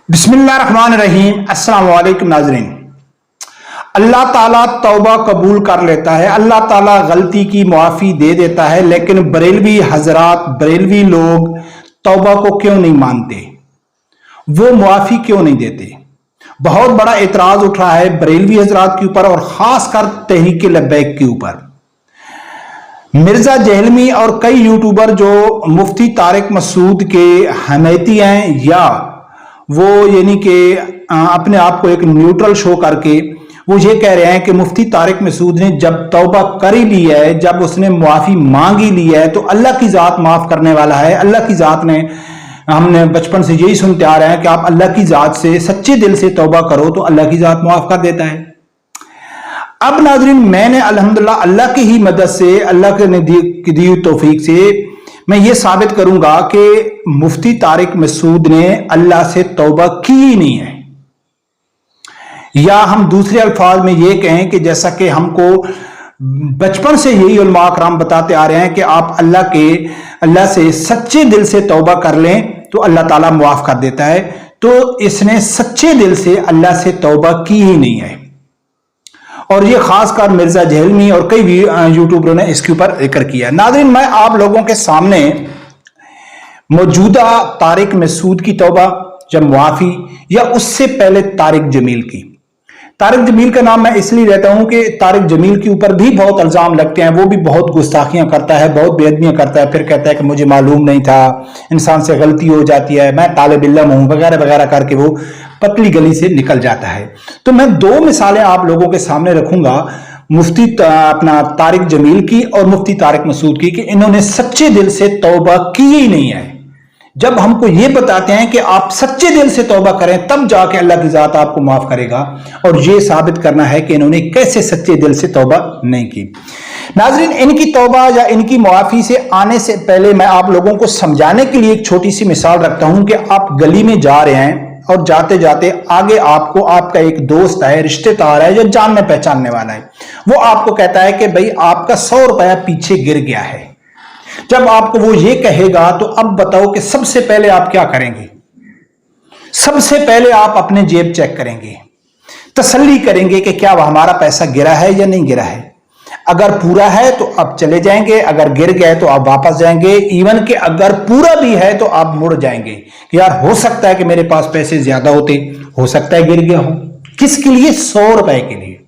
बिस्मिल्लाहिर्रहमानिर्रहीम। अस्सलाम वालेकुम नाज़रीन। अल्लाह ताला तौबा कबूल कर लेता है, अल्लाह ताला गलती की मुआफ़ी दे देता है, लेकिन बरेलवी हजरात, बरेलवी लोग तौबा को क्यों नहीं मानते, वो मुआफ़ी क्यों नहीं देते। बहुत बड़ा एतराज उठ रहा है बरेलवी हजरात के ऊपर और खासकर तहरीक लब्बैक के ऊपर। मिर्जा जहलमी और कई यूट्यूबर जो मुफ्ती तारिक मसूद के हमायती हैं या वो यानी कि अपने आप को एक न्यूट्रल शो करके वो ये कह रहे हैं कि मुफ्ती तारिक मसूद ने जब तौबा कर ही ली है, जब उसने मुआफ़ी मांग ही ली है, तो अल्लाह की ज़ात माफ़ करने वाला है। अल्लाह की ज़ात ने, हमने बचपन से यही सुनते आ रहे हैं कि आप अल्लाह की ज़ात से सच्चे दिल से तौबा करो तो अल्लाह की ज़ात माफ़ कर देता है। अब नाज़रीन, मैंने अल्हम्दुलिल्लाह अल्लाह की ही मदद से, अल्लाह के दी हुई तौफीक से मैं ये साबित करूंगा कि मुफ्ती तारिक मसूद ने अल्लाह से तौबा की ही नहीं है। या हम दूसरे अल्फाज में ये कहें कि जैसा कि हमको बचपन से यही उलमा कराम बताते आ रहे हैं कि आप अल्लाह से सच्चे दिल से तौबा कर लें तो अल्लाह ताला मुआफ कर देता है। तो इसने सच्चे दिल से अल्लाह से तौबा की ही नहीं है और ये खासकर मिर्जा जहलमी और कई भी यूट्यूबरों ने इसके ऊपर जिक्र किया है। नाज़रीन, मैं आप लोगों के सामने मौजूदा तारिक मसूद की तौबा या मुआफ़ी या उससे पहले तारिक जमील की। तारिक जमील का नाम मैं इसलिए लेता हूं कि तारिक जमील के ऊपर भी बहुत इल्जाम लगते हैं, वो भी बहुत गुस्ताखियां करता है, बहुत बेअदबियां करता है, फिर कहता है कि मुझे मालूम नहीं था, इंसान से गलती हो जाती है, मैं तालिब इल्म हूं वगैरह वगैरह करके वो पतली गली से निकल जाता है। तो मैं दो मिसालें आप लोगों के सामने रखूंगा, मुफ्ती अपना तारिक जमील की और मुफ्ती तारिक मसूद की, कि इन्होंने सच्चे दिल से तौबा की ही नहीं है। जब हमको ये बताते हैं कि आप सच्चे दिल से तौबा करें तब जाके अल्लाह की ज़ात आपको माफ करेगा, और ये साबित करना है कि इन्होंने कैसे सच्चे दिल से तौबा नहीं की। नाज़रीन, इनकी तौबा या इनकी मुआफ़ी से आने से पहले मैं आप लोगों को समझाने के लिए एक छोटी सी मिसाल रखता हूं कि आप गली में जा रहे हैं और जाते जाते आगे आपको आपका एक दोस्त है, रिश्तेदार है या जानने पहचानने वाला है, वो आपको कहता है कि भाई आपका 100 रुपया पीछे गिर गया है। जब आपको वो ये कहेगा तो अब बताओ कि सबसे पहले आप क्या करेंगे? सबसे पहले आप अपने जेब चेक करेंगे, तसल्ली करेंगे कि क्या वह हमारा पैसा गिरा है या नहीं गिरा है। अगर पूरा है तो आप चले जाएंगे, अगर गिर गया तो आप वापस जाएंगे, इवन कि अगर पूरा भी है तो आप मुड़ जाएंगे कि यार हो सकता है कि मेरे पास पैसे ज्यादा होते, हो सकता है गिर गया हो। किसके लिए? 100 रुपए के लिए।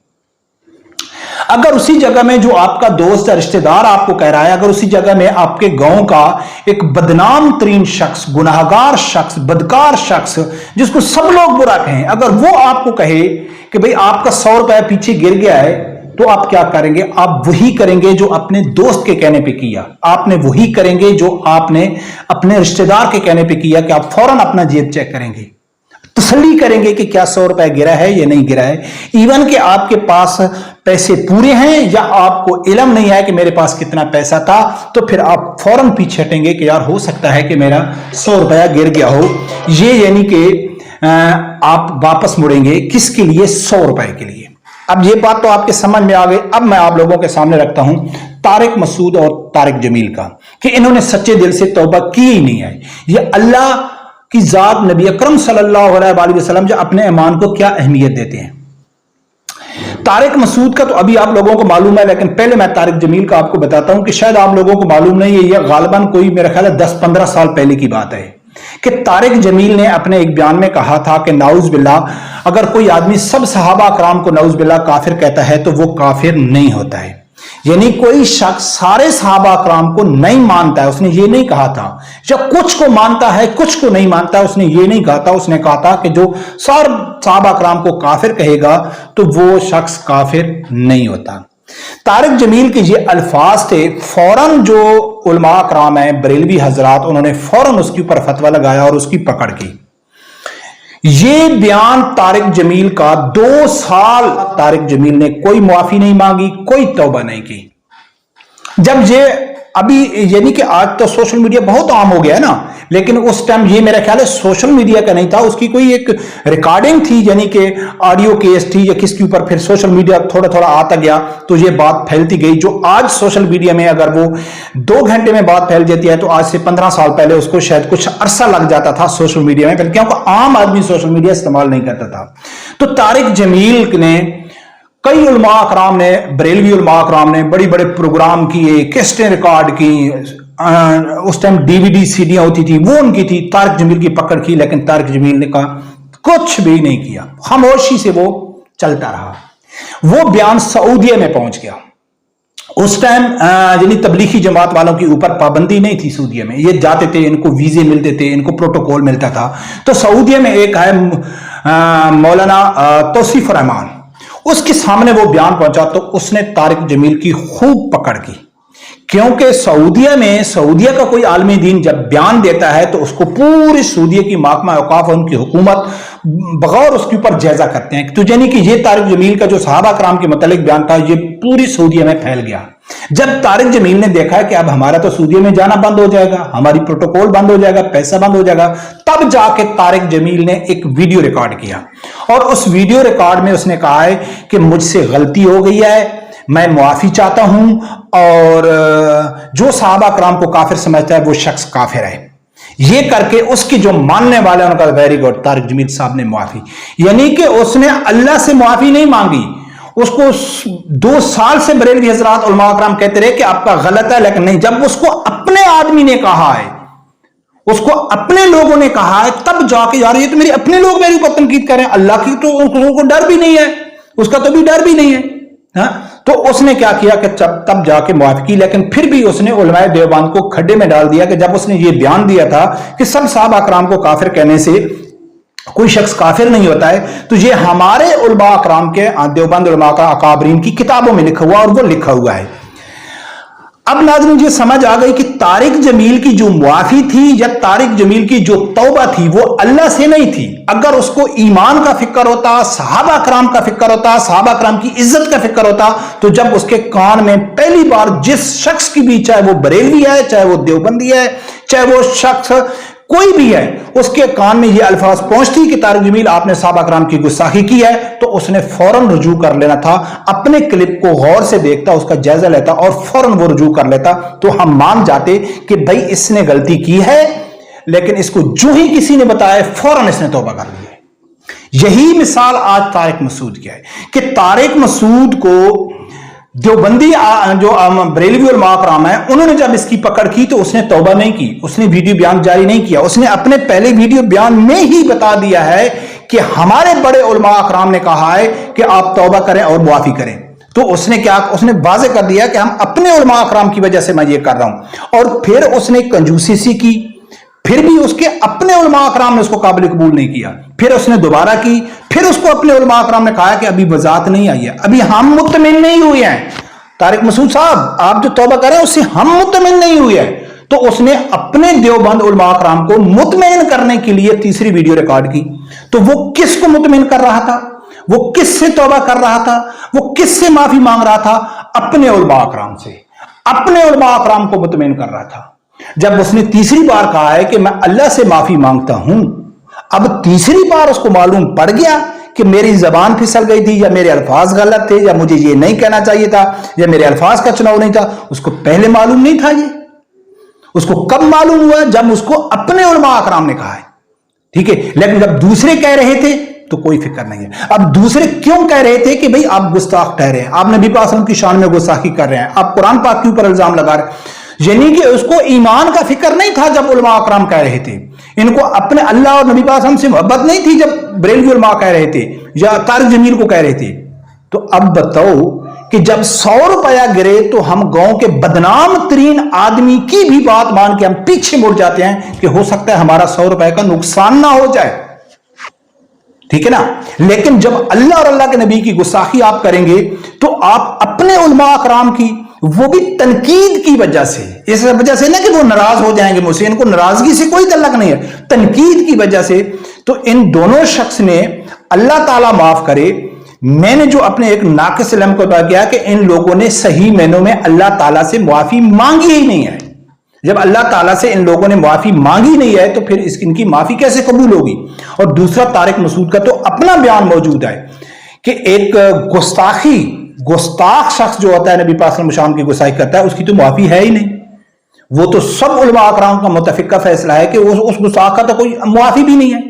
अगर उसी जगह में जो आपका दोस्त या रिश्तेदार आपको कह रहा है, अगर उसी जगह में आपके गांव का एक बदनाम तरीन शख्स, गुनाहगार शख्स, बदकार शख्स जिसको सब लोग बुरा कहें, अगर वो आपको कहे कि भाई आपका 100 रुपया पीछे गिर गया है, तो आप क्या करेंगे? आप वही करेंगे जो अपने दोस्त के कहने पे किया, आपने वही करेंगे जो आपने अपने रिश्तेदार के कहने पे किया कि आप फौरन अपना जेब चेक करेंगे, तसल्ली करेंगे कि क्या 100 रुपया गिरा है या नहीं गिरा है। इवन कि आपके पास पैसे पूरे हैं या आपको इल्म नहीं है कि मेरे पास कितना पैसा था, तो फिर आप फौरन पीछे हटेंगे कि यार हो सकता है कि मेरा 100 रुपया गिर गया हो। ये यानी कि आप वापस मुड़ेंगे किसके लिए? 100 रुपए के लिए। अब ये बात तो आपके समझ में आ गई। अब मैं आप लोगों के सामने रखता हूं तारिक मसूद और तारिक जमील का, कि इन्होंने सच्चे दिल से तौबा की ही नहीं है। ये अल्लाह की जात, नबी अकरम सल्लल्लाहु अलैहि वसल्लम जो अपने ईमान को क्या अहमियत देते हैं। तारिक मसूद का तो अभी आप लोगों को मालूम है, लेकिन पहले मैं तारिक जमील का आपको बताता हूं कि शायद आप लोगों को मालूम नहीं है, यह गालिबन कोई मेरा ख्याल है 10-15 साल पहले की बात है कि तारिक जमील ने अपने एक बयान में कहा था कि नाउज बिल्लाह, अगर कोई आदमी सब सहाबा कराम को नाउज बिल्लाह काफिर कहता है तो वो काफिर नहीं होता है। यानी कोई शख्स सारे सहाबा कराम को नहीं मानता है, उसने ये नहीं कहा था, या कुछ को मानता है कुछ को नहीं मानता है, उसने ये नहीं कहा था। उसने कहा था कि जो सारे सहाबा कराम को काफिर कहेगा तो वो शख्स काफिर नहीं होता। तारिक जमील के ये अल्फाज थे, फौरन जो उलमा कराम है, बरेलवी हजरात, उन्होंने फौरन उसके ऊपर फतवा लगाया और उसकी पकड़ की। ये बयान तारिक जमील का 2 साल तारिक जमील ने कोई मुआफी नहीं मांगी, कोई तौबा नहीं की। जब ये अभी यानी कि आज तो सोशल मीडिया बहुत आम हो गया है ना, लेकिन उस टाइम ये मेरा ख्याल है सोशल मीडिया का नहीं था, उसकी कोई एक रिकॉर्डिंग थी यानी कि ऑडियो केस थी या किसके ऊपर, फिर सोशल मीडिया थोड़ा थोड़ा आता गया तो ये बात फैलती गई। जो आज सोशल मीडिया में अगर वो 2 घंटे में बात फैल जाती है तो आज से 15 साल पहले उसको शायद कुछ अरसा लग जाता था सोशल मीडिया में, क्योंकि आम आदमी सोशल मीडिया इस्तेमाल नहीं करता था। तो तारिक जमील ने, कई उलमा अकराम ने, बरेलवी उलमा अकराम ने बड़ी बड़े प्रोग्राम किए, कैसेटें रिकॉर्ड की, उस टाइम डीवीडी सीडियां होती थी वो उनकी थी, तारिक जमील की पकड़ की, लेकिन तारिक जमील ने कहा कुछ भी नहीं किया, खामोशी से वो चलता रहा। वो बयान सऊदीया में पहुंच गया। उस टाइम यानी तबलीगी जमात वालों के ऊपर पाबंदी नहीं थी सऊदीया में, ये जाते थे, इनको वीजे मिलते थे, इनको प्रोटोकॉल मिलता था। तो सऊदीया में एक है मौलाना तौसीफ रहमान, उसके सामने वो बयान पहुंचा तो उसने तारिक जमील की खूब पकड़ की, क्योंकि सऊदीया का कोई आलमी दीन जब बयान देता है तो उसको पूरी सऊदीया की महकमा औकाफ और उनकी हुकूमत बगौर उसके ऊपर जायजा करते हैं। तो यानी कि ये तारिक जमील का जो सहाबा कराम के मुतालिक बयान था ये पूरी सऊदीया में फैल गया। जब तारिक जमील ने देखा कि अब हमारा तो सऊदीया में जाना बंद हो जाएगा, हमारी प्रोटोकॉल बंद हो जाएगा, पैसा बंद हो जाएगा, तब जाके तारिक जमील ने एक वीडियो रिकॉर्ड किया और उस वीडियो रिकॉर्ड में उसने कहा है कि मुझसे गलती हो गई है, मैं मुआफी चाहता हूं और जो सहाबा कराम को काफिर समझता है वो शख्स काफिर है। ये करके उसकी जो मानने वाले हैं उनका वेरी गुड, तारिक जमील साहब ने मुआफी, यानी कि उसने अल्लाह से मुआफी नहीं मांगी। उसको 2 साल से बरेलवी हजरात उलमा कराम कहते रहे कि आपका गलत है, लेकिन नहीं, जब उसको अपने आदमी ने कहा है, उसको अपने लोगों ने कहा है, तब जाके यार ये तो मेरे अपने लोग मेरे ऊपर तनकीद करें, अल्लाह की तो उनको डर भी नहीं है, उसका तो भी डर भी नहीं है। हाँ? तो उसने क्या किया कि तब जाके मुआफी की, लेकिन फिर भी उसने उलमाए देवबंद को खड्डे में डाल दिया कि जब उसने ये बयान दिया था कि सब साहब अकराम को काफिर कहने से कोई शख्स काफिर नहीं होता है, तो ये हमारे उलमा अकराम के देवबंद उलमा का अकाबरीन की किताबों में लिखा हुआ और वो लिखा हुआ है। अब नाज़रीन ये समझ आ गई कि तारिक जमील की जो मुआफी थी या तारिक जमील की जो तौबा थी वो अल्लाह से नहीं थी। अगर उसको ईमान का फिक्र होता, सहाबा कराम का फिक्र होता, सहाबा कराम की इज्जत का फिक्र होता, तो जब उसके कान में पहली बार जिस शख्स की भी, चाहे वो बरेलवी है, चाहे वो देवबंदी है, चाहे वो शख्स कोई भी है, उसके कान में ये अल्फाज पहुंचती कि तारिक जमील आपने सहाबा कराम की गुस्ताखी की है, तो उसने फौरन रुजू कर लेना था, अपने क्लिप को गौर से देखता, उसका जायजा लेता और फौरन वो रुजू कर लेता, तो हम मान जाते कि भाई इसने गलती की है। लेकिन इसको जो ही किसी ने बताया फौरन इसने तौबा कर ली है। यही मिसाल आज तारिक मसूद की है कि तारिक मसूद को देवबंदी जो बरेलवी उलमा कराम है उन्होंने जब इसकी पकड़ की तो उसने तौबा नहीं की, उसने वीडियो बयान जारी नहीं किया, उसने अपने पहले वीडियो बयान में ही बता दिया है कि हमारे बड़े उलमा कराम ने कहा है कि आप तौबा करें और मुआफी करें। तो उसने क्या, उसने वाज़े कर दिया कि हम अपने उलमा कराम की वजह से मैं ये कर रहा हूं। और फिर उसने कंजूसी सी की, फिर भी उसके अपने उलमा कराम ने उसको काबिल कबूल नहीं किया, फिर उसने दोबारा की, फिर उसको अपने उलमा कराम ने कहा कि अभी वजात नहीं आई है, अभी हम मुतमिन नहीं हुए हैं, तारिक मसूद साहब आप जो तौबा करें उससे हम मुतमिन नहीं हुए हैं। तो उसने अपने देवबंद उलमा कराम को मुतमिन करने के लिए तीसरी वीडियो रिकॉर्ड की। तो वो किसको मुतमिन कर रहा था, वो किससे तौबा कर रहा था, वो किससे माफी मांग रहा था? अपने उलमा कराम से, अपने उलमा कराम को मुतमिन कर रहा था। जब उसने तीसरी बार कहा है कि मैं अल्लाह से माफी मांगता हूं, अब तीसरी बार उसको मालूम पड़ गया कि मेरी जबान फिसल गई थी या मेरे अल्फाज गलत थे या मुझे ये नहीं कहना चाहिए था या मेरे अल्फाज का चुनाव नहीं था। उसको पहले मालूम नहीं था, ये उसको कब मालूम हुआ? जब उसको अपने उलमा अकराम ने कहा है, ठीक है। लेकिन जब दूसरे कह रहे थे तो कोई फिक्र नहीं है। अब दूसरे क्यों कह रहे थे कि भाई आप गुस्ताख ठहरे हैं, आप नबी पाक की शान में गुस्ताखी कर रहे हैं, आप कुरान पाक के ऊपर इल्जाम लगा रहे हैं। यानी कि उसको ईमान का फिक्र नहीं था जब उलमा अकराम कह रहे थे, इनको अपने अल्लाह और नबी पाक से मोहब्बत नहीं थी जब बरेलवी उलमा कह रहे थे या तारिक जमील को कह रहे थे। तो अब बताओ कि जब 100 रुपया गिरे तो हम गांव के बदनाम तरीन आदमी की भी बात मान के हम पीछे मुड़ जाते हैं कि हो सकता है हमारा 100 रुपए का नुकसान ना हो जाए, ठीक है ना। लेकिन जब अल्लाह और अल्लाह के नबी की गुस्ताखी आप करेंगे तो आप अपने उलमा अकराम की, वो भी तनकीद की वजह से, इस वजह से ना कि वो नाराज हो जाएंगे मुझसे, इनको नाराजगी से कोई तल्लक नहीं है, तनकीद की वजह से। तो इन दोनों शख्स ने, अल्लाह ताला माफ करे, میں نے جو اپنے ایک ناقص علم کو بتا کیا کہ ان لوگوں نے صحیح معنوں میں اللہ تعالیٰ سے معافی مانگی ہی نہیں ہے. جب اللہ تعالیٰ سے ان لوگوں نے معافی مانگی نہیں ہے تو پھر ان کی معافی کیسے قبول ہوگی؟ اور دوسرا، طارق مسعود کا تو اپنا بیان موجود ہے کہ ایک گستاخ شخص جو ہوتا ہے نبی پاک صلی اللہ علیہ وسلم کی گستاخی کرتا ہے اس کی تو معافی ہے ہی نہیں. وہ تو سب علماء اکرام کا متفقہ فیصلہ ہے کہ اس گستاخ کا تو کوئی معافی بھی نہیں ہے.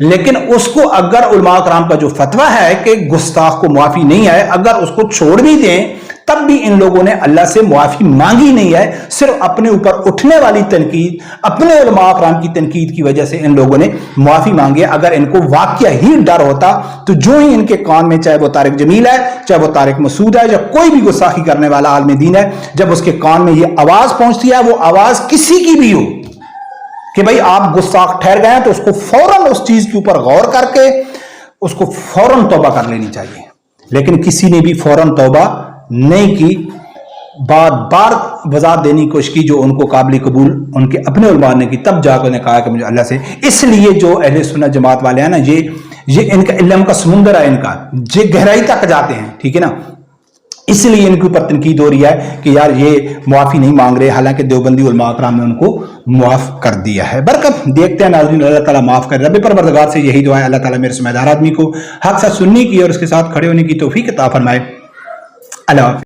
لیکن اس کو اگر علماء اکرام کا جو فتویٰ ہے کہ گستاخ کو معافی نہیں ہے، اگر اس کو چھوڑ بھی دیں تب بھی ان لوگوں نے اللہ سے معافی مانگی نہیں ہے. صرف اپنے اوپر اٹھنے والی تنقید، اپنے علماء اکرام کی تنقید کی وجہ سے ان لوگوں نے معافی مانگی. اگر ان کو واقعہ ہی ڈر ہوتا تو جو ہی ان کے کان میں، چاہے وہ طارق جمیل ہے، چاہے وہ طارق مسعود ہے، یا کوئی بھی گستاخی کرنے والا عالم دین ہے، جب اس کے کان میں یہ آواز پہنچتی ہے، وہ آواز کسی کی بھی ہو کہ بھئی آپ گستاخ ٹھہر گئے ہیں، تو اس کو فوراً اس چیز کے اوپر غور کر کے اس کو فوراً توبہ کر لینی چاہیے. لیکن کسی نے بھی فوراً توبہ نہیں کی. بار بار وضاحت دینے کی کوشش کی جو ان کو قابل قبول ان کے اپنے علماء نے کی، تب جا کر نے کہا کہ مجھے اللہ سے. اس لیے جو اہل سنت جماعت والے ہیں نا، یہ ان کا علم کا سمندر ہے، ان کا یہ گہرائی تک جاتے ہیں، ٹھیک ہے نا. اس لیے ان کے اوپر تنقید ہو رہی ہے کہ یار یہ معافی نہیں مانگ رہے، حالانکہ دیوبندی علماء اکرام نے ان کو معاف کر دیا ہے. برکت دیکھتے ہیں ناظرین، اللہ تعالیٰ معاف کرے. رب پروردگار سے یہی دعا ہے، اللہ تعالیٰ میرے سمجھدار آدمی کو حق سے سننے کی اور اس کے ساتھ کھڑے ہونے کی توفیق عطا فرمائے. اللہ حافظ.